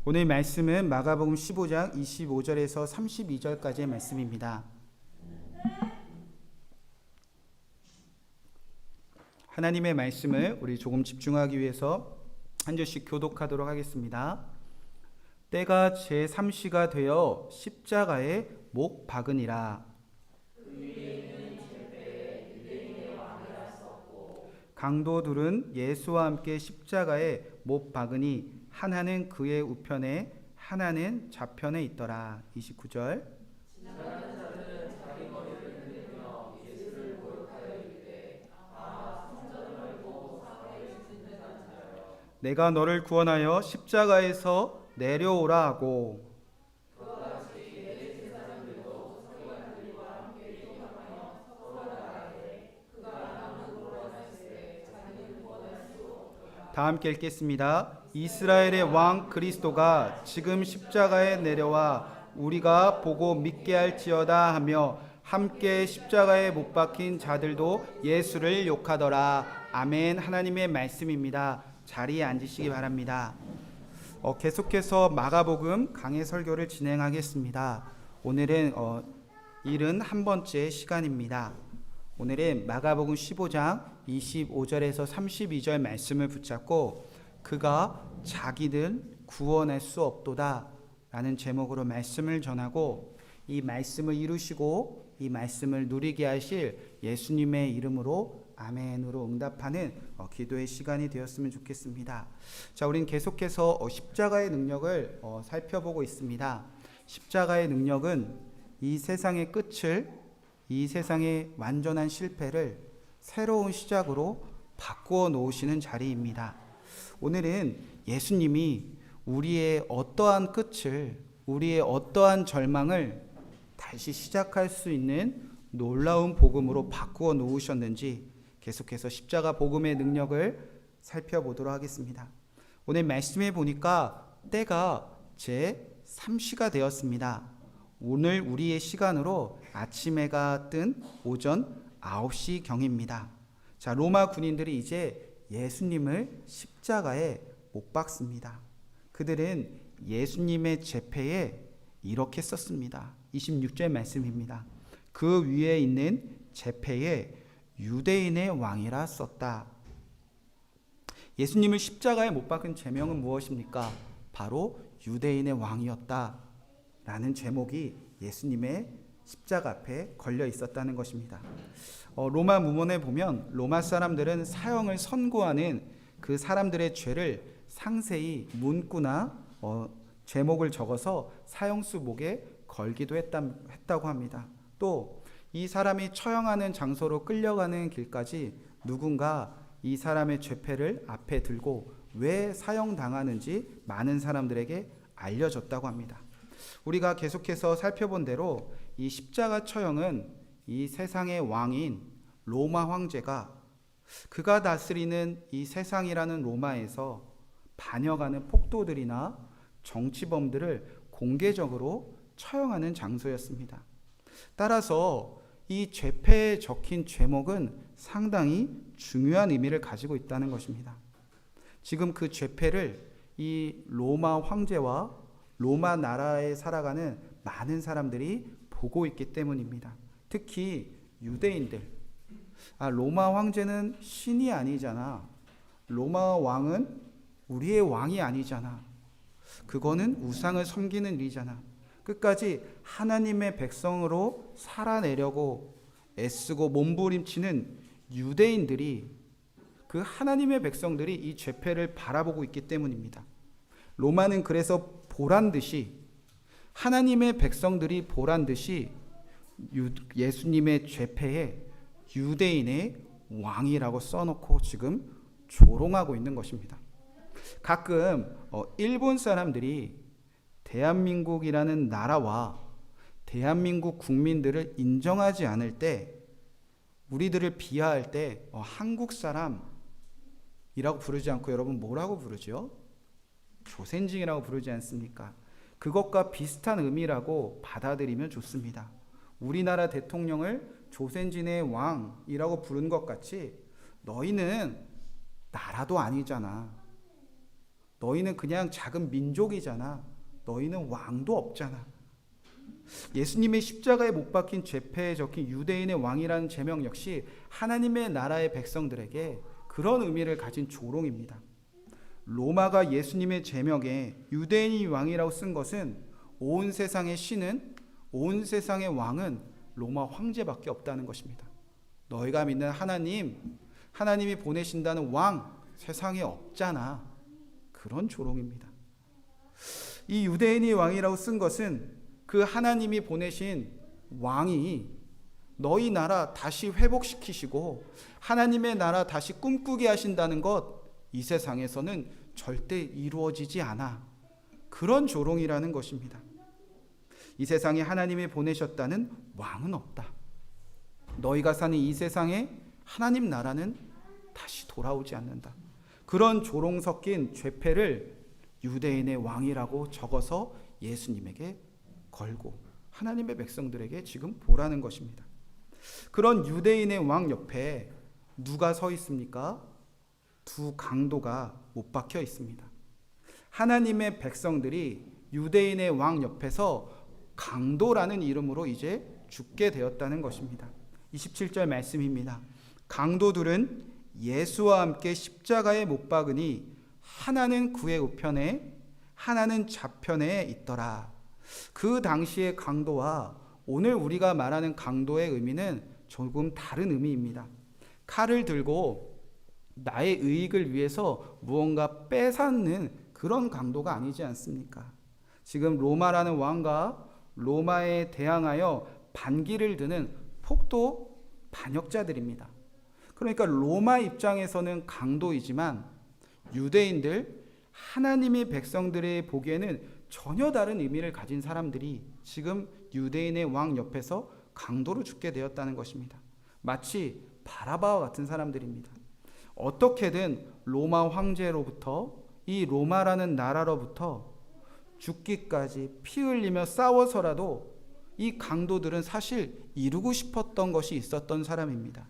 오늘 말씀은 마가복음 15장 25절에서 32절까지의 말씀입니다. 하나님의 말씀을 우리 조금 집중하기 위해서 한 절씩 교독하도록 하겠습니다. 때가 제3시가 되어 십자가에 못 박으니라. 강도들은 예수와 함께 십자가에 못 박으니 하나는 그의 우편에 하나는 좌편에 있더라. 29절. 내가 너를 구원하여 십자가에서 내려오라 하고 다 함께 읽겠습니다. 이스라엘의 왕 그리스도가 지금 십자가에 내려와 우리가 보고 믿게 할지어다 하며 함께 십자가에 못 박힌 자들도 예수를 욕하더라. 아멘. 하나님의 말씀입니다. 자리에 앉으시기 바랍니다. 계속해서 마가복음 강해 설교를 진행하겠습니다. 오늘은 71번째 시간입니다. 오늘은 마가복음 15장 25절에서 32절 말씀을 붙잡고 그가 자기들 구원할 수 없도다 라는 제목으로 말씀을 전하고 이 말씀을 이루시고 이 말씀을 누리게 하실 예수님의 이름으로 아멘으로 응답하는 기도의 시간이 되었으면 좋겠습니다. 자, 우린 계속해서 십자가의 능력을 살펴보고 있습니다. 십자가의 능력은 이 세상의 끝을, 이 세상의 완전한 실패를 새로운 시작으로 바꾸어 놓으시는 자리입니다. 오늘은 예수님이 우리의 어떠한 끝을, 우리의 어떠한 절망을 다시 시작할 수 있는 놀라운 복음으로 바꾸어 놓으셨는지 계속해서 십자가 복음의 능력을 살펴보도록 하겠습니다. 오늘 말씀해 보니까 때가 제3시가 되었습니다. 오늘 우리의 시간으로 아침 해가 뜬 오전 9시 경입니다. 자, 로마 군인들이 이제 예수님을 십자가에 못 박습니다. 그들은 예수님의 제패에 이렇게 썼습니다. 26절 말씀입니다. 그 위에 있는 제패에 유대인의 왕이라 썼다. 예수님을 십자가에 못 박은 제명은 무엇입니까? 바로 유대인의 왕이었다 라는 제목이 예수님의 십자가 앞에 걸려 있었다는 것입니다. 로마 문헌에 보면 로마 사람들은 사형을 선고하는 그 사람들의 죄를 상세히 문구나 제목을 적어서 사형수목에 걸기도 했다고 합니다. 또 이 사람이 처형하는 장소로 끌려가는 길까지 누군가 이 사람의 죄패를 앞에 들고 왜 사형당하는지 많은 사람들에게 알려졌다고 합니다. 우리가 계속해서 살펴본 대로 이 십자가 처형은 이 세상의 왕인 로마 황제가 그가 다스리는 이 세상이라는 로마에서 반역하는 폭도들이나 정치범들을 공개적으로 처형하는 장소였습니다. 따라서 이 죄패에 적힌 죄목은 상당히 중요한 의미를 가지고 있다는 것입니다. 지금 그 죄패를 이 로마 황제와 로마 나라에 살아가는 많은 사람들이 보고 있기 때문입니다. 특히 유대인들. 로마 황제는 신이 아니잖아. 로마 왕은 우리의 왕이 아니잖아. 그거는 우상을 섬기는 일이잖아. 끝까지 하나님의 백성으로 살아내려고 애쓰고 몸부림치는 유대인들이, 그 하나님의 백성들이 이 죄패를 바라보고 있기 때문입니다. 로마는 그래서 보란듯이, 하나님의 백성들이 보란듯이 예수님의 죄패에 유대인의 왕이라고 써놓고 지금 조롱하고 있는 것입니다. 가끔 일본 사람들이 대한민국이라는 나라와 대한민국 국민들을 인정하지 않을 때, 우리들을 비하할 때 한국 사람이라고 부르지 않고 여러분 뭐라고 부르죠? 조센징이라고 부르지 않습니까? 그것과 비슷한 의미라고 받아들이면 좋습니다. 우리나라 대통령을 조센진의 왕이라고 부른 것 같이 너희는 나라도 아니잖아. 너희는 그냥 작은 민족이잖아. 너희는 왕도 없잖아. 예수님의 십자가에 못 박힌 죄패에 적힌 유대인의 왕이라는 제명 역시 하나님의 나라의 백성들에게 그런 의미를 가진 조롱입니다. 로마가 예수님의 제명에 유대인이 왕이라고 쓴 것은 온 세상의 신은, 온 세상의 왕은 로마 황제밖에 없다는 것입니다. 너희가 믿는 하나님, 하나님이 보내신다는 왕 세상에 없잖아. 그런 조롱입니다. 이 유대인이 왕이라고 쓴 것은 그 하나님이 보내신 왕이 너희 나라 다시 회복시키시고 하나님의 나라 다시 꿈꾸게 하신다는 것, 이 세상에서는 절대 이루어지지 않아. 그런 조롱이라는 것입니다. 이 세상에 하나님이 보내셨다는 왕은 없다. 너희가 사는 이 세상에 하나님 나라는 다시 돌아오지 않는다. 그런 조롱 섞인 죄패를 유대인의 왕이라고 적어서 예수님에게 걸고 하나님의 백성들에게 지금 보라는 것입니다. 그런 유대인의 왕 옆에 누가 서 있습니까? 두 강도가 못 박혀 있습니다. 하나님의 백성들이 유대인의 왕 옆에서 강도라는 이름으로 이제 죽게 되었다는 것입니다. 27절 말씀입니다. 강도들은 예수와 함께 십자가에 못 박으니 하나는 그의 우편에 하나는 좌편에 있더라. 그 당시의 강도와 오늘 우리가 말하는 강도의 의미는 조금 다른 의미입니다. 칼을 들고 나의 이익을 위해서 무언가 빼앗는 그런 강도가 아니지 않습니까? 지금 로마라는 왕과 로마에 대항하여 반기를 드는 폭도 반역자들입니다. 그러니까 로마 입장에서는 강도이지만 유대인들, 하나님의 백성들의 보기에는 전혀 다른 의미를 가진 사람들이 지금 유대인의 왕 옆에서 강도로 죽게 되었다는 것입니다. 마치 바라바와 같은 사람들입니다. 어떻게든 로마 황제로부터, 이 로마라는 나라로부터 죽기까지 피 흘리며 싸워서라도 이 강도들은 사실 이루고 싶었던 것이 있었던 사람입니다.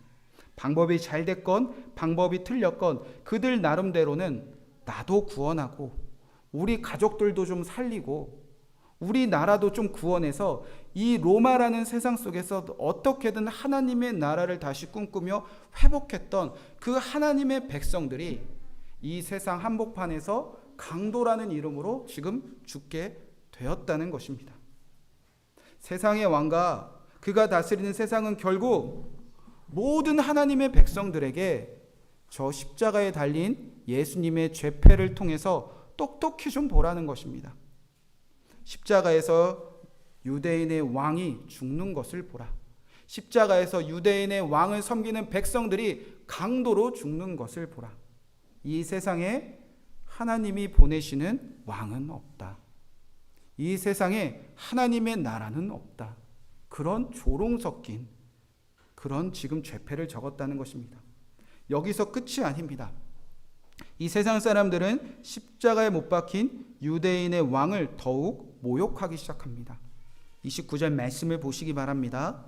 방법이 잘 됐건 방법이 틀렸건 그들 나름대로는 나도 구원하고 우리 가족들도 좀 살리고 우리 나라도 좀 구원해서 이 로마라는 세상 속에서 어떻게든 하나님의 나라를 다시 꿈꾸며 회복했던 그 하나님의 백성들이 이 세상 한복판에서 강도라는 이름으로 지금 죽게 되었다는 것입니다. 세상의 왕과 그가 다스리는 세상은 결국 모든 하나님의 백성들에게 저 십자가에 달린 예수님의 죄패를 통해서 똑똑히 좀 보라는 것입니다. 십자가에서 유대인의 왕이 죽는 것을 보라. 십자가에서 유대인의 왕을 섬기는 백성들이 강도로 죽는 것을 보라. 이 세상에 하나님이 보내시는 왕은 없다. 이 세상에 하나님의 나라는 없다. 그런 조롱 섞인 그런 지금 죄패를 적었다는 것입니다. 여기서 끝이 아닙니다. 이 세상 사람들은 십자가에 못 박힌 유대인의 왕을 더욱 모욕하기 시작합니다. 29절 말씀을 보시기 바랍니다.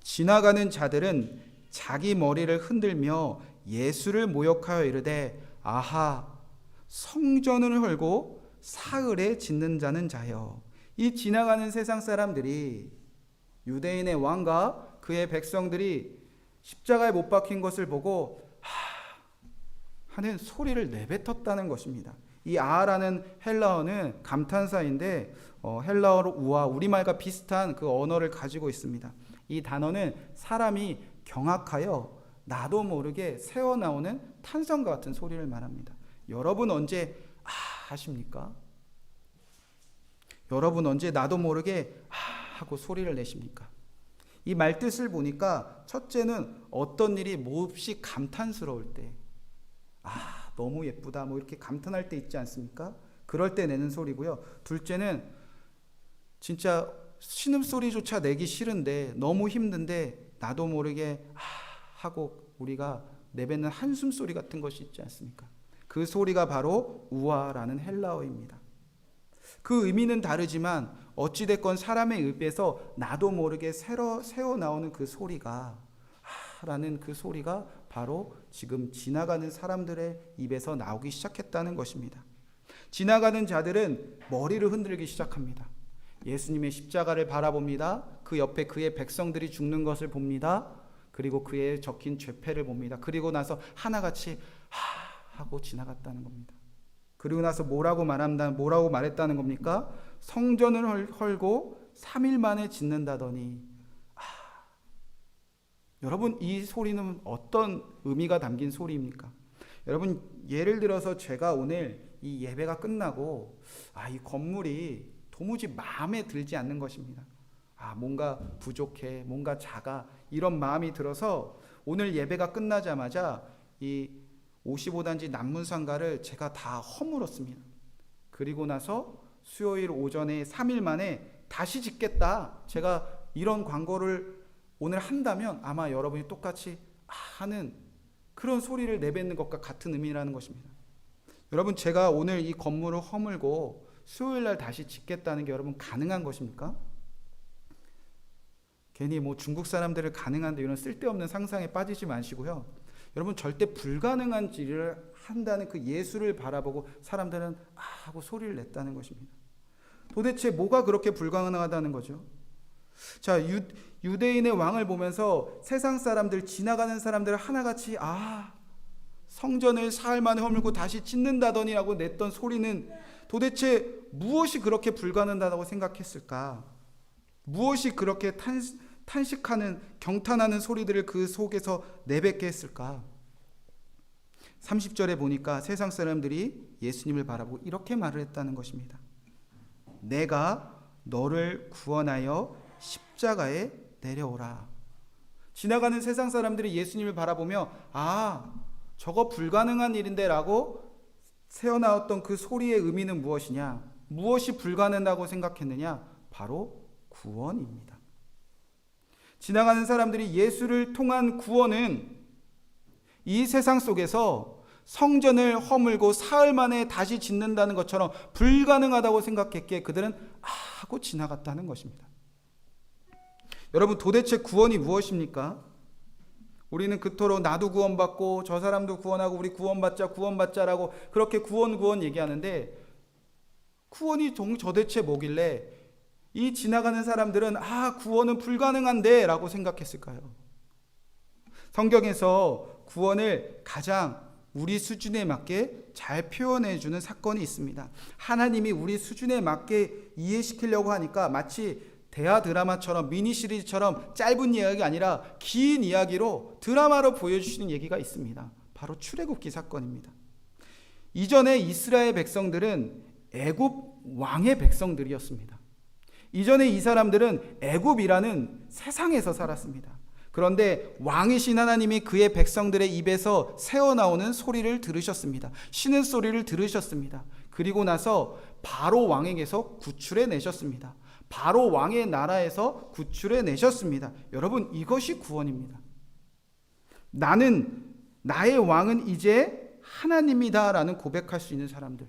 지나가는 자들은 자기 머리를 흔들며 예수를 모욕하여 이르되 아하 성전을 헐고 사흘에 짓는 자는 자여. 이 지나가는 세상 사람들이 유대인의 왕과 그의 백성들이 십자가에 못 박힌 것을 보고 하는 소리를 내뱉었다는 것입니다. 이 아라는 헬라어는 감탄사인데 헬라어로 우와 우리말과 비슷한 그 언어를 가지고 있습니다. 이 단어는 사람이 경악하여 나도 모르게 새어나오는 탄성과 같은 소리를 말합니다. 여러분 언제 하십니까? 여러분 언제 나도 모르게 하고 소리를 내십니까? 이 말뜻을 보니까 첫째는 어떤 일이 몹시 감탄스러울 때 너무 예쁘다 뭐 이렇게 감탄할 때 있지 않습니까? 그럴 때 내는 소리고요. 둘째는 진짜 신음소리조차 내기 싫은데 너무 힘든데 나도 모르게 하고 우리가 내뱉는 한숨소리 같은 것이 있지 않습니까? 그 소리가 바로 우아라는 헬라어입니다. 그 의미는 다르지만 어찌됐건 사람의 입에서 나도 모르게 새어 나오는 그 소리가 라는 그 소리가 바로 지금 지나가는 사람들의 입에서 나오기 시작했다는 것입니다. 지나가는 자들은 머리를 흔들기 시작합니다. 예수님의 십자가를 바라봅니다. 그 옆에 그의 백성들이 죽는 것을 봅니다. 그리고 그의 적힌 죄패를 봅니다. 그리고 나서 하나같이 하고 지나갔다는 겁니다. 그리고 나서 뭐라고 말했다는 겁니까? 성전을 헐고 3일 만에 짓는다더니. 여러분, 이 소리는 어떤 의미가 담긴 소리입니까? 여러분, 예를 들어서 제가 오늘 이 예배가 끝나고 이 건물이 도무지 마음에 들지 않는 것입니다. 뭔가 부족해, 뭔가 작아, 이런 마음이 들어서 오늘 예배가 끝나자마자 이 55단지 남문상가를 제가 다 허물었습니다. 그리고 나서 수요일 오전에 3일 만에 다시 짓겠다, 제가 이런 광고를 오늘 한다면 아마 여러분이 똑같이 하는 그런 소리를 내뱉는 것과 같은 의미라는 것입니다. 여러분, 제가 오늘 이 건물을 허물고 수요일 날 다시 짓겠다는 게 여러분 가능한 것입니까? 괜히 중국 사람들을 가능한데 이런 쓸데없는 상상에 빠지지 마시고요. 여러분, 절대 불가능한 일을 한다는 그 예수를 바라보고 사람들은 하고 소리를 냈다는 것입니다. 도대체 뭐가 그렇게 불가능하다는 거죠? 자, 유대인의 왕을 보면서 세상 사람들, 지나가는 사람들 하나같이 성전을 사흘 만에 허물고 다시 짓는다더니라고 냈던 소리는 도대체 무엇이 그렇게 불가능하다고 생각했을까? 무엇이 그렇게 탄식하는, 경탄하는 소리들을 그 속에서 내뱉게 했을까? 30절에 보니까 세상 사람들이 예수님을 바라보고 이렇게 말을 했다는 것입니다. 내가 너를 구원하여 십자가에 내려오라. 지나가는 세상 사람들이 예수님을 바라보며 저거 불가능한 일인데 라고 새어나왔던 그 소리의 의미는 무엇이냐? 무엇이 불가능하다고 생각했느냐? 바로 구원입니다. 지나가는 사람들이 예수를 통한 구원은 이 세상 속에서 성전을 허물고 사흘 만에 다시 짓는다는 것처럼 불가능하다고 생각했기에 그들은 하고 지나갔다는 것입니다. 여러분, 도대체 구원이 무엇입니까? 우리는 그토록 나도 구원받고 저 사람도 구원하고 우리 구원받자라고 그렇게 구원 얘기하는데, 구원이 도대체 뭐길래 이 지나가는 사람들은 구원은 불가능한데 라고 생각했을까요? 성경에서 구원을 가장 우리 수준에 맞게 잘 표현해 주는 사건이 있습니다. 하나님이 우리 수준에 맞게 이해시키려고 하니까 마치 대하 드라마처럼, 미니 시리즈처럼 짧은 이야기가 아니라 긴 이야기로 드라마로 보여주시는 얘기가 있습니다. 바로 출애굽기 사건입니다. 이전에 이스라엘 백성들은 애굽 왕의 백성들이었습니다. 이전에 이 사람들은 애굽이라는 세상에서 살았습니다. 그런데 왕이신 하나님이 그의 백성들의 입에서 새어나오는 소리를 들으셨습니다. 쉬는 소리를 들으셨습니다. 그리고 나서 바로 왕에게서 구출해 내셨습니다. 바로 왕의 나라에서 구출해 내셨습니다. 여러분, 이것이 구원입니다. 나의 왕은 이제 하나님이다 라는 고백할 수 있는 사람들.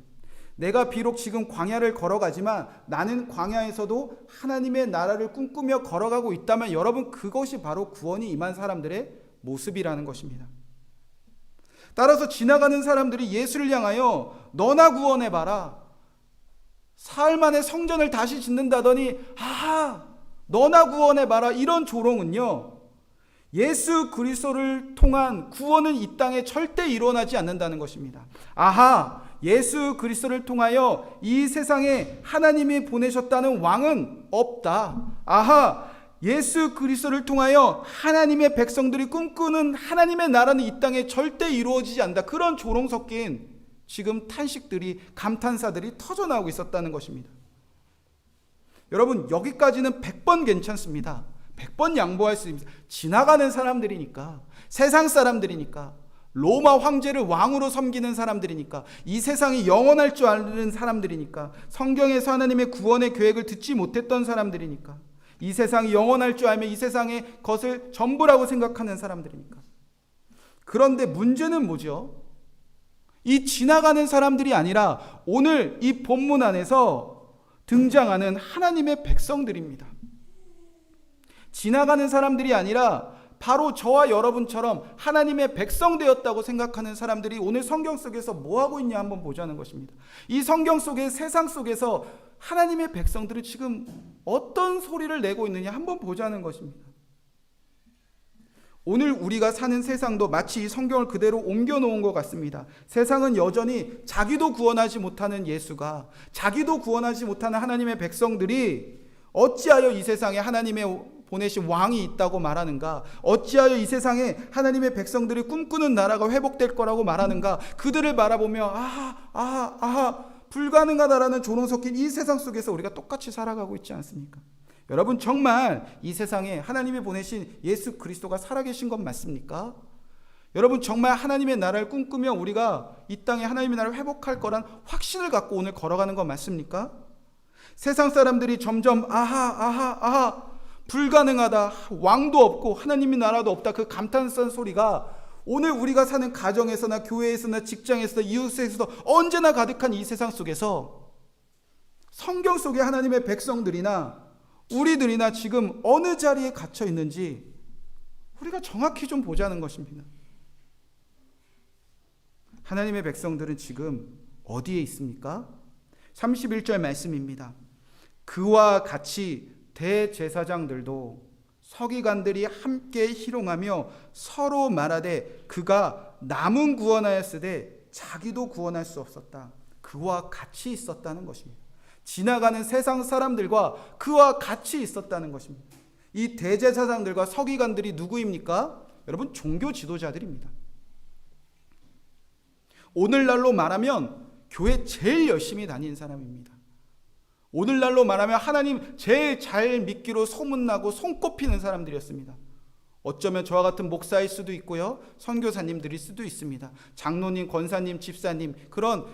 내가 비록 지금 광야를 걸어가지만 나는 광야에서도 하나님의 나라를 꿈꾸며 걸어가고 있다면 여러분, 그것이 바로 구원이 임한 사람들의 모습이라는 것입니다. 따라서 지나가는 사람들이 예수를 향하여 너나 구원해봐라, 사흘 만에 성전을 다시 짓는다더니 너나 구원해봐라, 이런 조롱은요, 예수 그리스도를 통한 구원은 이 땅에 절대 일어나지 않는다는 것입니다. 예수 그리스도를 통하여 이 세상에 하나님이 보내셨다는 왕은 없다. 예수 그리스도를 통하여 하나님의 백성들이 꿈꾸는 하나님의 나라는 이 땅에 절대 이루어지지 않는다. 그런 조롱 섞인 지금 탄식들이, 감탄사들이 터져나오고 있었다는 것입니다. 여러분, 여기까지는 100번 괜찮습니다. 100번 양보할 수 있습니다. 지나가는 사람들이니까, 세상 사람들이니까, 로마 황제를 왕으로 섬기는 사람들이니까, 이 세상이 영원할 줄 아는 사람들이니까, 성경에서 하나님의 구원의 계획을 듣지 못했던 사람들이니까, 이 세상이 영원할 줄 알면 이 세상의 것을 전부라고 생각하는 사람들이니까. 그런데 문제는 뭐죠? 이 지나가는 사람들이 아니라 오늘 이 본문 안에서 등장하는 하나님의 백성들입니다. 지나가는 사람들이 아니라 바로 저와 여러분처럼 하나님의 백성 되었다고 생각하는 사람들이 오늘 성경 속에서 뭐 하고 있냐 한번 보자는 것입니다. 이 성경 속의 세상 속에서 하나님의 백성들은 지금 어떤 소리를 내고 있느냐 한번 보자는 것입니다. 오늘 우리가 사는 세상도 마치 이 성경을 그대로 옮겨놓은 것 같습니다. 세상은 여전히 자기도 구원하지 못하는 예수가, 자기도 구원하지 못하는 하나님의 백성들이 어찌하여 이 세상에 하나님의 보내신 왕이 있다고 말하는가? 어찌하여 이 세상에 하나님의 백성들이 꿈꾸는 나라가 회복될 거라고 말하는가? 그들을 바라보며 불가능하다라는 조롱 섞인 이 세상 속에서 우리가 똑같이 살아가고 있지 않습니까? 여러분, 정말 이 세상에 하나님이 보내신 예수 그리스도가 살아계신 것 맞습니까? 여러분, 정말 하나님의 나라를 꿈꾸며 우리가 이 땅에 하나님의 나라를 회복할 거란 확신을 갖고 오늘 걸어가는 것 맞습니까? 세상 사람들이 점점 불가능하다, 왕도 없고 하나님의 나라도 없다, 그 감탄스러운 소리가 오늘 우리가 사는 가정에서나 교회에서나 직장에서나 이웃에서도 언제나 가득한 이 세상 속에서 성경 속의 하나님의 백성들이나 우리들이나 지금 어느 자리에 갇혀 있는지 우리가 정확히 좀 보자는 것입니다. 하나님의 백성들은 지금 어디에 있습니까? 31절 말씀입니다. 그와 같이 대제사장들도 서기관들이 함께 희롱하며 서로 말하되 그가 남은 구원하였으되 자기도 구원할 수 없었다. 그와 같이 있었다는 것입니다. 지나가는 세상 사람들과 그와 같이 있었다는 것입니다. 이 대제사장들과 서기관들이 누구입니까? 여러분, 종교 지도자들입니다. 오늘날로 말하면 교회 제일 열심히 다니는 사람입니다. 오늘날로 말하면 하나님 제일 잘 믿기로 소문나고 손꼽히는 사람들이었습니다. 어쩌면 저와 같은 목사일 수도 있고요, 선교사님들일 수도 있습니다. 장로님, 권사님, 집사님, 그런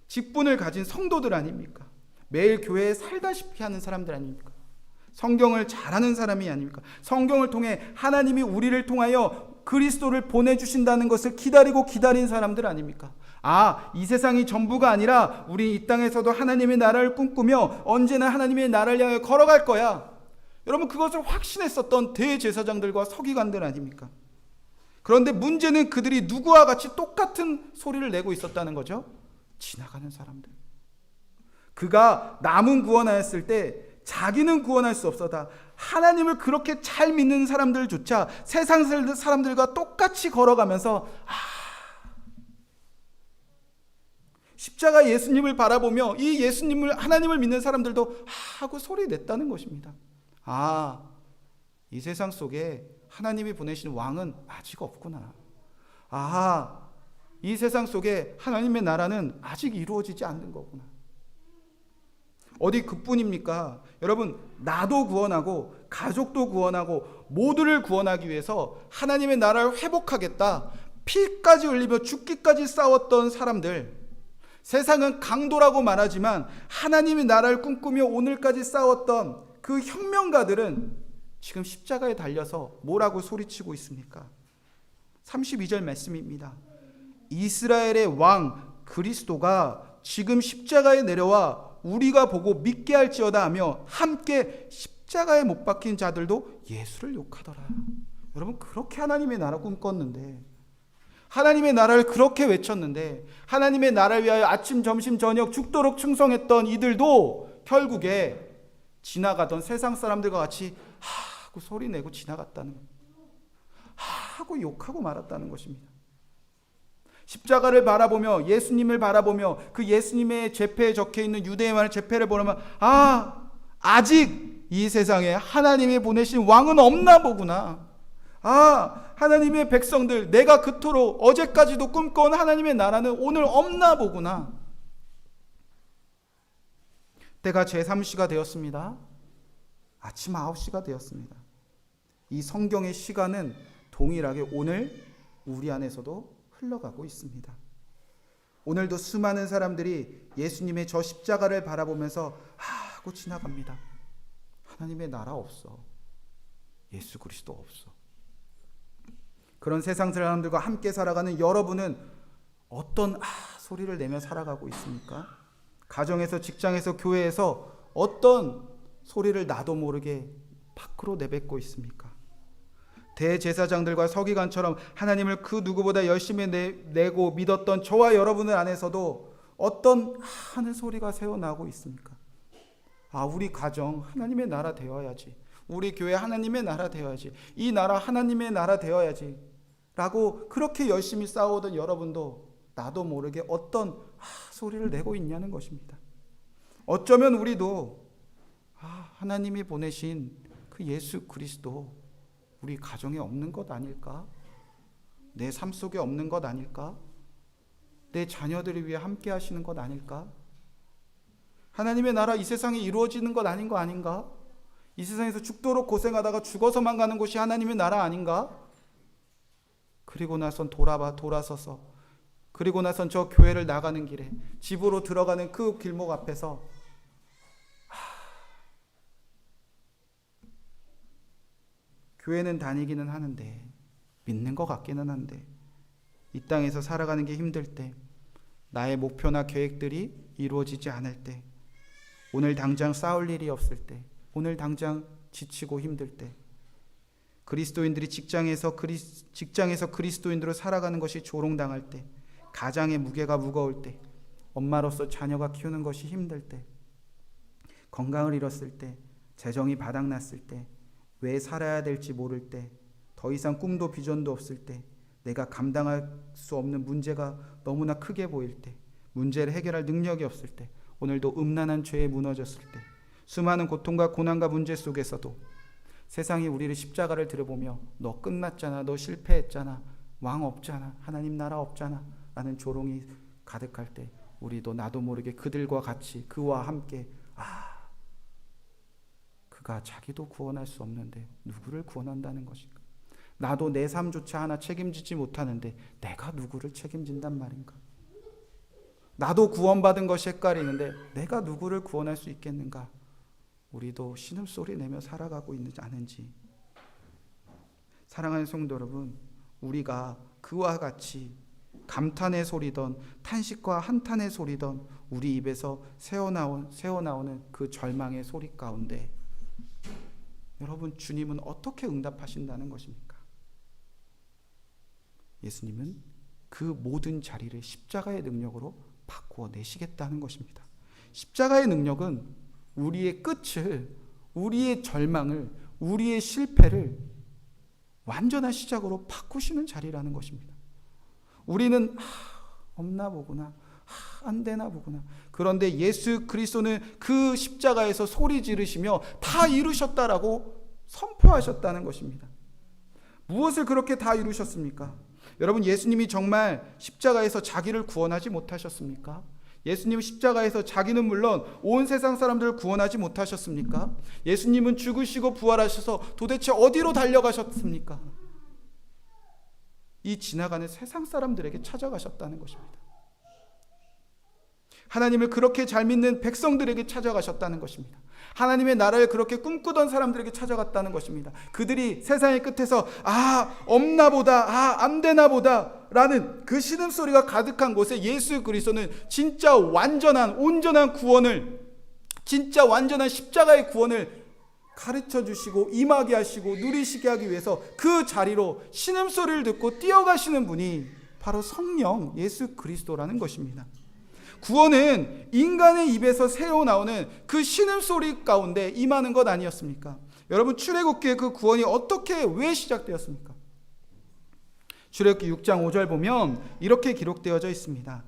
직분을 가진 성도들 아닙니까? 매일 교회에 살다시피 하는 사람들 아닙니까? 성경을 잘하는 사람이 아닙니까? 성경을 통해 하나님이 우리를 통하여 그리스도를 보내주신다는 것을 기다린 사람들 아닙니까? 이 세상이 전부가 아니라 우리 이 땅에서도 하나님의 나라를 꿈꾸며 언제나 하나님의 나라를 향해 걸어갈 거야. 여러분, 그것을 확신했었던 대제사장들과 서기관들 아닙니까? 그런데 문제는 그들이 누구와 같이 똑같은 소리를 내고 있었다는 거죠. 지나가는 사람들. 그가 남은 구원하였을 때 자기는 구원할 수 없었다. 하나님을 그렇게 잘 믿는 사람들조차 세상 사람들과 똑같이 걸어가면서 십자가 예수님을 바라보며 이 예수님을, 하나님을 믿는 사람들도 하고 소리 냈다는 것입니다. 이 세상 속에 하나님이 보내신 왕은 아직 없구나. 이 세상 속에 하나님의 나라는 아직 이루어지지 않는 거구나. 어디 그뿐입니까? 여러분, 나도 구원하고 가족도 구원하고 모두를 구원하기 위해서 하나님의 나라를 회복하겠다, 피까지 흘리며 죽기까지 싸웠던 사람들, 세상은 강도라고 말하지만 하나님의 나라를 꿈꾸며 오늘까지 싸웠던 그 혁명가들은 지금 십자가에 달려서 뭐라고 소리치고 있습니까? 32절 말씀입니다. 이스라엘의 왕 그리스도가 지금 십자가에 내려와 우리가 보고 믿게 할지어다 하며 함께 십자가에 못 박힌 자들도 예수를 욕하더라. 여러분, 그렇게 하나님의 나라 꿈꿨는데, 하나님의 나라를 그렇게 외쳤는데, 하나님의 나라를 위하여 아침 점심 저녁 죽도록 충성했던 이들도 결국에 지나가던 세상 사람들과 같이 하고 소리내고 지나갔다는, 하고 욕하고 말았다는 것입니다. 십자가를 바라보며 예수님을 바라보며 그 예수님의 제패에 적혀있는 유대인의 제패를 보면 아직 이 세상에 하나님이 보내신 왕은 없나 보구나. 하나님의 백성들, 내가 그토록 어제까지도 꿈꿔온 하나님의 나라는 오늘 없나 보구나. 때가 제3시가 되었습니다. 아침 9시가 되었습니다. 이 성경의 시간은 동일하게 오늘 우리 안에서도 흘러가고 있습니다. 오늘도 수많은 사람들이 예수님의 저 십자가를 바라보면서 하고 지나갑니다. 하나님의 나라 없어. 예수 그리스도 없어. 그런 세상 사람들과 함께 살아가는 여러분은 어떤 소리를 내며 살아가고 있습니까? 가정에서, 직장에서, 교회에서 어떤 소리를 나도 모르게 밖으로 내뱉고 있습니까? 대제사장들과 서기관처럼 하나님을 그 누구보다 열심히 내고 믿었던 저와 여러분들 안에서도 어떤 하는 소리가 새어나오고 있습니까? 우리 가정 하나님의 나라 되어야지, 우리 교회 하나님의 나라 되어야지, 이 나라 하나님의 나라 되어야지 라고 그렇게 열심히 싸우던 여러분도 나도 모르게 어떤 소리를 내고 있냐는 것입니다. 어쩌면 우리도 하나님이 보내신 그 예수 그리스도 우리 가정에 없는 것 아닐까? 내 삶 속에 없는 것 아닐까? 내 자녀들을 위해 함께 하시는 것 아닐까? 하나님의 나라 이 세상에 이루어지는 것 아닌 거 아닌가? 이 세상에서 죽도록 고생하다가 죽어서만 가는 곳이 하나님의 나라 아닌가? 그리고 나선 돌아서서 그리고 나선 저 교회를 나가는 길에 집으로 들어가는 그 길목 앞에서 교회는 다니기는 하는데 믿는 것 같기는 한데 이 땅에서 살아가는 게 힘들 때, 나의 목표나 계획들이 이루어지지 않을 때, 오늘 당장 싸울 일이 없을 때, 오늘 당장 지치고 힘들 때, 그리스도인들이 직장에서 그리스도인으로 살아가는 것이 조롱당할 때, 가장의 무게가 무거울 때, 엄마로서 자녀가 키우는 것이 힘들 때, 건강을 잃었을 때, 재정이 바닥났을 때, 왜 살아야 될지 모를 때, 더 이상 꿈도 비전도 없을 때, 내가 감당할 수 없는 문제가 너무나 크게 보일 때, 문제를 해결할 능력이 없을 때, 오늘도 음란한 죄에 무너졌을 때, 수많은 고통과 고난과 문제 속에서도 세상이 우리를 십자가를 들여보며 너 끝났잖아, 너 실패했잖아, 왕 없잖아, 하나님 나라 없잖아 라는 조롱이 가득할 때, 우리도 나도 모르게 그들과 같이 그와 함께 그가 자기도 구원할 수 없는데 누구를 구원한다는 것인가? 나도 내 삶조차 하나 책임지지 못하는데 내가 누구를 책임진단 말인가? 나도 구원받은 것이 헷갈리는데 내가 누구를 구원할 수 있겠는가? 우리도 신음소리 내며 살아가고 있는지 아는지. 사랑하는 성도 여러분, 우리가 그와 같이 감탄의 소리던 탄식과 한탄의 소리던 우리 입에서 새어나오는 그 절망의 소리 가운데 여러분, 주님은 어떻게 응답하신다는 것입니까? 예수님은 그 모든 자리를 십자가의 능력으로 바꾸어 내시겠다는 것입니다. 십자가의 능력은 우리의 끝을, 우리의 절망을, 우리의 실패를 완전한 시작으로 바꾸시는 자리라는 것입니다. 우리는 없나 보구나, 안 되나 보구나. 그런데 예수 그리스도는 그 십자가에서 소리 지르시며 다 이루셨다라고 선포하셨다는 것입니다. 무엇을 그렇게 다 이루셨습니까? 여러분, 예수님이 정말 십자가에서 자기를 구원하지 못하셨습니까? 예수님은 십자가에서 자기는 물론 온 세상 사람들을 구원하지 못하셨습니까? 예수님은 죽으시고 부활하셔서 도대체 어디로 달려가셨습니까? 이 지나가는 세상 사람들에게 찾아가셨다는 것입니다. 하나님을 그렇게 잘 믿는 백성들에게 찾아가셨다는 것입니다. 하나님의 나라를 그렇게 꿈꾸던 사람들에게 찾아갔다는 것입니다. 그들이 세상의 끝에서 없나 보다, 안 되나 보다 라는 그 신음소리가 가득한 곳에 예수 그리스도는 진짜 완전한 온전한 구원을, 진짜 완전한 십자가의 구원을 가르쳐 주시고 임하게 하시고 누리시게 하기 위해서 그 자리로 신음소리를 듣고 뛰어가시는 분이 바로 성령 예수 그리스도라는 것입니다. 구원은 인간의 입에서 새어나오는 그 신음소리 가운데 임하는 것 아니었습니까? 여러분, 출애굽기에 그 구원이 왜 시작되었습니까? 출애굽기 6장 5절 보면 이렇게 기록되어져 있습니다.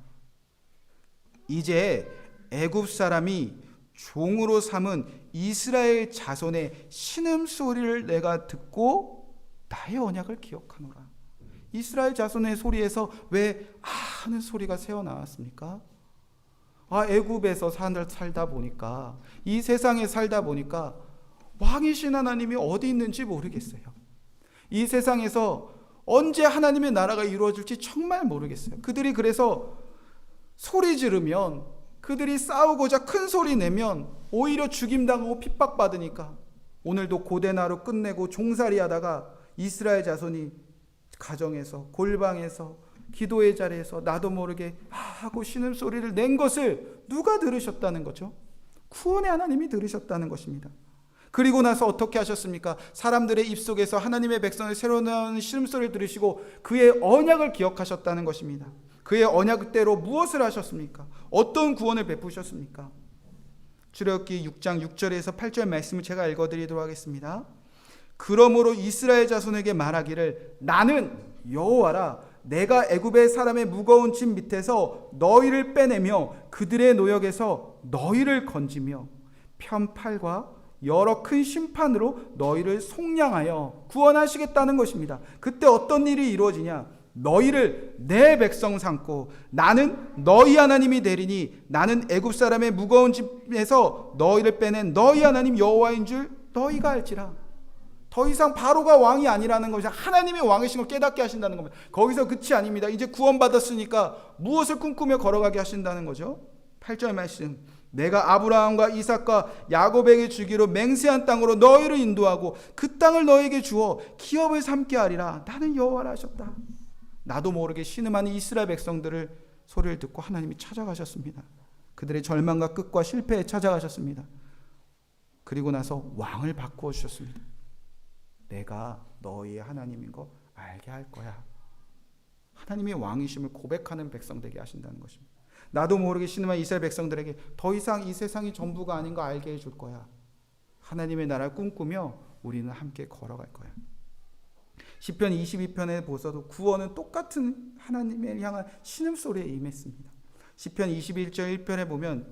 이제 애굽 사람이 종으로 삼은 이스라엘 자손의 신음소리를 내가 듣고 나의 언약을 기억하노라. 이스라엘 자손의 소리에서 왜 하는 소리가 새어나왔습니까? 애굽에서 살다 보니까, 이 세상에 살다 보니까 왕이신 하나님이 어디 있는지 모르겠어요. 이 세상에서 언제 하나님의 나라가 이루어질지 정말 모르겠어요. 그들이 그래서 소리 지르면, 그들이 싸우고자 큰 소리 내면 오히려 죽임당하고 핍박받으니까 오늘도 고된 하루 끝내고 종살이 하다가 이스라엘 자손이 가정에서, 골방에서, 기도의 자리에서 나도 모르게 하고 신음소리를 낸 것을 누가 들으셨다는 거죠? 구원의 하나님이 들으셨다는 것입니다. 그리고 나서 어떻게 하셨습니까? 사람들의 입속에서 하나님의 백성의 새로운 신음소리를 들으시고 그의 언약을 기억하셨다는 것입니다. 그의 언약대로 무엇을 하셨습니까? 어떤 구원을 베푸셨습니까? 출애굽기 6장 6절에서 8절 말씀을 제가 읽어드리도록 하겠습니다. 그러므로 이스라엘 자손에게 말하기를 나는 여호와라 내가 애굽의 사람의 무거운 짐 밑에서 너희를 빼내며 그들의 노역에서 너희를 건지며 편팔과 여러 큰 심판으로 너희를 속량하여 구원하시겠다는 것입니다. 그때 어떤 일이 이루어지냐? 너희를 내 백성 삼고 나는 너희 하나님이 되리니 나는 애굽 사람의 무거운 짐에서 너희를 빼낸 너희 하나님 여호와인 줄 너희가 알지라. 더 이상 바로가 왕이 아니라는 것이 하나님의 왕이신 걸 깨닫게 하신다는 겁니다. 거기서 끝이 아닙니다. 이제 구원받았으니까 무엇을 꿈꾸며 걸어가게 하신다는 거죠? 8절 말씀. 내가 아브라함과 이삭과 야곱에게 주기로 맹세한 땅으로 너희를 인도하고 그 땅을 너희에게 주어 기업을 삼게 하리라. 나는 여호와라 하셨다. 나도 모르게 신음하는 이스라엘 백성들을 소리를 듣고 하나님이 찾아가셨습니다. 그들의 절망과 끝과 실패에 찾아가셨습니다. 그리고 나서 왕을 바꾸어 주셨습니다. 내가 너희의 하나님인 거 알게 할 거야. 하나님의 왕이심을 고백하는 백성 되게 하신다는 것입니다. 나도 모르게 신음한 이스라엘 백성들에게 더 이상 이 세상이 전부가 아닌 거 알게 해줄 거야. 하나님의 나라를 꿈꾸며 우리는 함께 걸어갈 거야. 시편 22편에 보서도 구원은 똑같은 하나님을 향한 신음소리에 임했습니다. 시편 21절 1편에 보면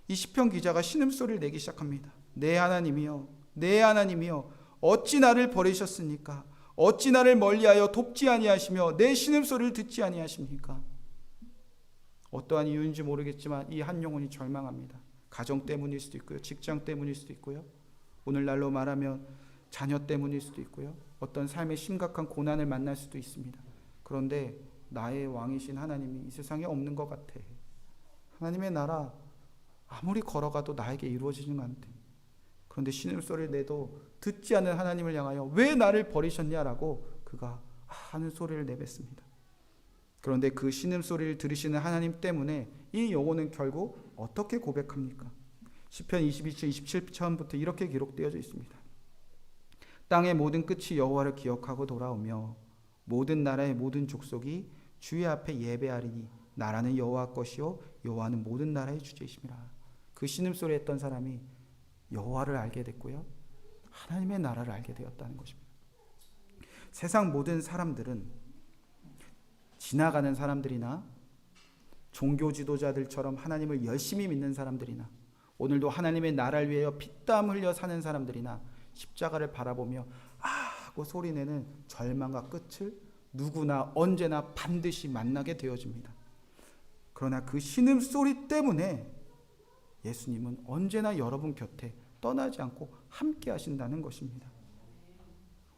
이 시편 기자가 신음소리를 내기 시작합니다. 내 하나님이여 내 하나님이여 어찌 나를 버리셨습니까? 어찌 나를 멀리하여 돕지 아니하시며 내 신음소리를 듣지 아니하십니까? 어떠한 이유인지 모르겠지만 이 한 영혼이 절망합니다. 가정 때문일 수도 있고요. 직장 때문일 수도 있고요. 오늘날로 말하면 자녀 때문일 수도 있고요. 어떤 삶의 심각한 고난을 만날 수도 있습니다. 그런데 나의 왕이신 하나님이 이 세상에 없는 것 같아. 하나님의 나라 아무리 걸어가도 나에게 이루어지지는 않대. 그런데 신음소리를 내도 듣지 않는 하나님을 향하여 왜 나를 버리셨냐라고 그가 하는 소리를 내뱉습니다. 그런데 그 신음소리를 들으시는 하나님 때문에 이 영혼은 결국 어떻게 고백합니까? 시편 22편 27편부터 이렇게 기록되어져 있습니다. 땅의 모든 끝이 여호와를 기억하고 돌아오며 모든 나라의 모든 족속이 주의 앞에 예배하리니 나라는 여호와 것이요 여호와는 모든 나라의 주제이심이라. 그 신음소리 했던 사람이 여호와를 알게 됐고요. 하나님의 나라를 알게 되었다는 것입니다. 세상 모든 사람들은 지나가는 사람들이나 종교 지도자들처럼 하나님을 열심히 믿는 사람들이나 오늘도 하나님의 나라를 위하여 피땀 흘려 사는 사람들이나 십자가를 바라보며 하고 소리내는 절망과 끝을 누구나 언제나 반드시 만나게 되어집니다. 그러나 그 신음소리 때문에 예수님은 언제나 여러분 곁에 떠나지 않고 함께 하신다는 것입니다.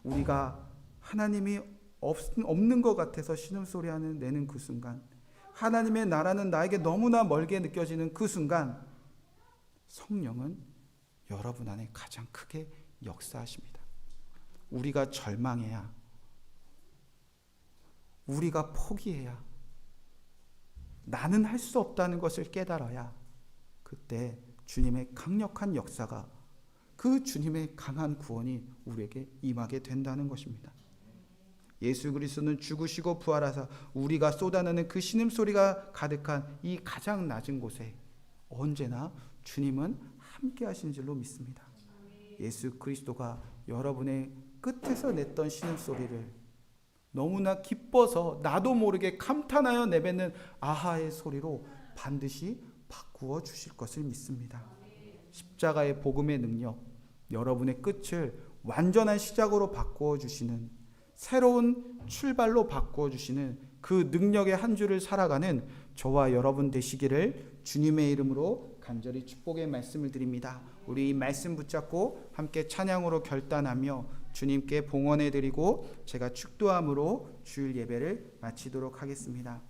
우리가 하나님이 없는 것 같아서 신음소리 내는 그 순간, 하나님의 나라는 나에게 너무나 멀게 느껴지는 그 순간, 성령은 여러분 안에 가장 크게 역사하십니다. 우리가 절망해야, 우리가 포기해야, 나는 할 수 없다는 것을 깨달아야 그때 주님의 강력한 역사가, 그 주님의 강한 구원이 우리에게 임하게 된다는 것입니다. 예수 그리스도는 죽으시고 부활하사 우리가 쏟아내는 그 신음소리가 가득한 이 가장 낮은 곳에 언제나 주님은 함께 하신 줄로 믿습니다. 예수 그리스도가 여러분의 끝에서 냈던 신음소리를 너무나 기뻐서 나도 모르게 감탄하여 내뱉는 아하의 소리로 반드시 바꾸어 주실 것을 믿습니다. 십자가의 복음의 능력, 여러분의 끝을 완전한 시작으로 바꾸어 주시는, 새로운 출발로 바꾸어 주시는 그 능력의 한 주를 살아가는 저와 여러분 되시기를 주님의 이름으로 간절히 축복의 말씀을 드립니다. 우리 이 말씀 붙잡고 함께 찬양으로 결단하며 주님께 봉헌해 드리고 제가 축도함으로 주일 예배를 마치도록 하겠습니다.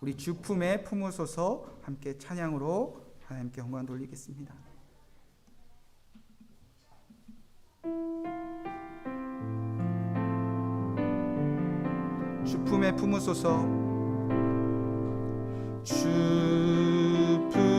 우리 주 품에 품으소서 함께 찬양으로 하나님께 영광 돌리겠습니다. 주 품에 품으소서. 주 품에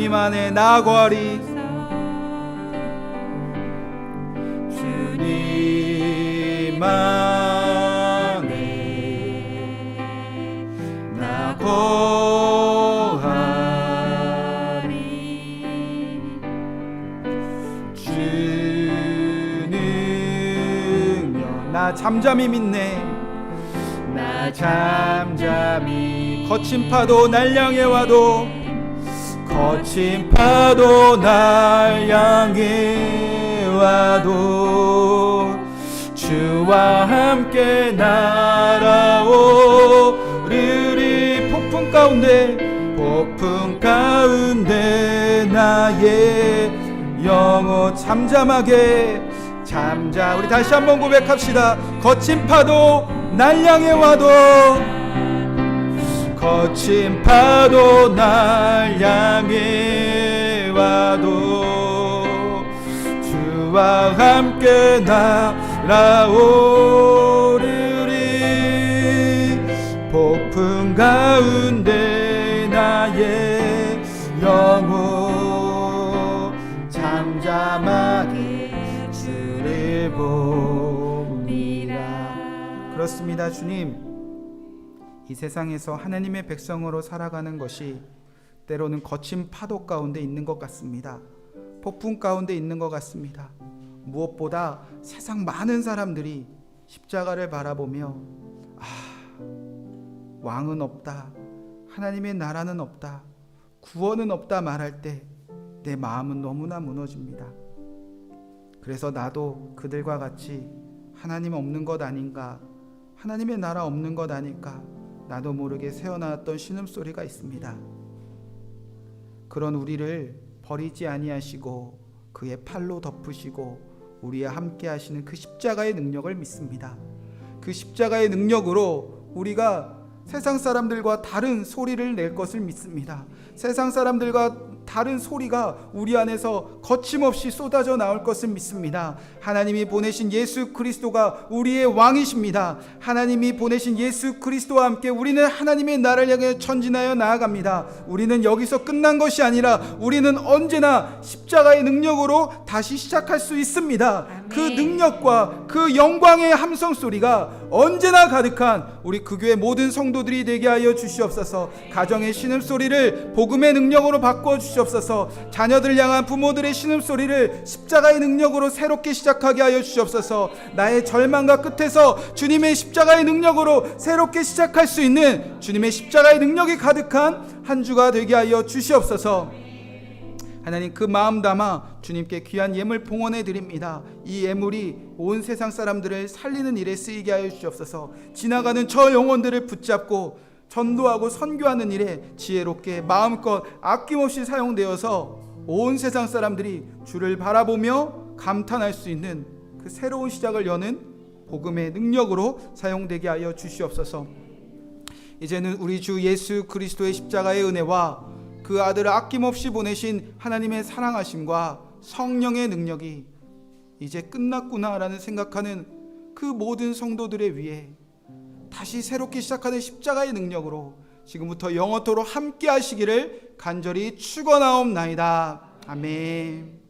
주님 안에 나 거하리. 주님 안에 나 거하리. 주는요 나 잠잠히 믿네. 나 잠잠히 거친 파도 날 향해 와도 거친 파도 날 향해 와도 주와 함께 날아오르리. 폭풍 가운데 나의 영혼 잠잠하게 우리 다시 한번 고백합시다. 거친 파도 날 향해 와도 거친 파도 날 향해 와도 주와 함께 날아오르리. 폭풍 가운데 나의 영혼 잠잠하게 주를 보리라. 그렇습니다. 주님, 이 세상에서 하나님의 백성으로 살아가는 것이 때로는 거친 파도 가운데 있는 것 같습니다. 폭풍 가운데 있는 것 같습니다. 무엇보다 세상 많은 사람들이 십자가를 바라보며 왕은 없다, 하나님의 나라는 없다, 구원은 없다 말할 때 내 마음은 너무나 무너집니다. 그래서 나도 그들과 같이 하나님 없는 것 아닌가, 하나님의 나라 없는 것 아닐까, 나도 모르게 새어나왔던 신음소리가 있습니다. 그런 우리를 버리지 아니하시고 그의 팔로 덮으시고 우리와 함께 하시는 그 십자가의 능력을 믿습니다. 그 십자가의 능력으로 우리가 세상 사람들과 다른 소리를 낼 것을 믿습니다. 세상 사람들과 다른 소리가 우리 안에서 거침없이 쏟아져 나올 것을 믿습니다. 하나님이 보내신 예수 그리스도가 우리의 왕이십니다. 하나님이 보내신 예수 그리스도와 함께 우리는 하나님의 나라를 향해 전진하여 나아갑니다. 우리는 여기서 끝난 것이 아니라 우리는 언제나 십자가의 능력으로 다시 시작할 수 있습니다. 아멘. 그 능력과 그 영광의 함성 소리가 언제나 가득한 우리 그 교회 모든 성도들이 되게 하여 주시옵소서. 가정의 신음소리를 복음의 능력으로 바꿔 주시옵소서. 자녀들 향한 부모들의 신음소리를 십자가의 능력으로 새롭게 시작하게 하여 주시옵소서. 나의 절망과 끝에서 주님의 십자가의 능력으로 새롭게 시작할 수 있는 주님의 십자가의 능력이 가득한 한 주가 되게 하여 주시옵소서. 하나님, 그 마음 담아 주님께 귀한 예물 봉헌해 드립니다. 이 예물이 온 세상 사람들을 살리는 일에 쓰이게 하여 주시옵소서. 지나가는 저 영혼들을 붙잡고 전도하고 선교하는 일에 지혜롭게 마음껏 아낌없이 사용되어서 온 세상 사람들이 주를 바라보며 감탄할 수 있는 그 새로운 시작을 여는 복음의 능력으로 사용되게 하여 주시옵소서. 이제는 우리 주 예수 그리스도의 십자가의 은혜와 그 아들을 아낌없이 보내신 하나님의 사랑하심과 성령의 능력이 이제 끝났구나라는 생각하는 그 모든 성도들의 위에 다시 새롭게 시작하는 십자가의 능력으로 지금부터 영원토록 함께 하시기를 간절히 축원하옵나이다. 아멘.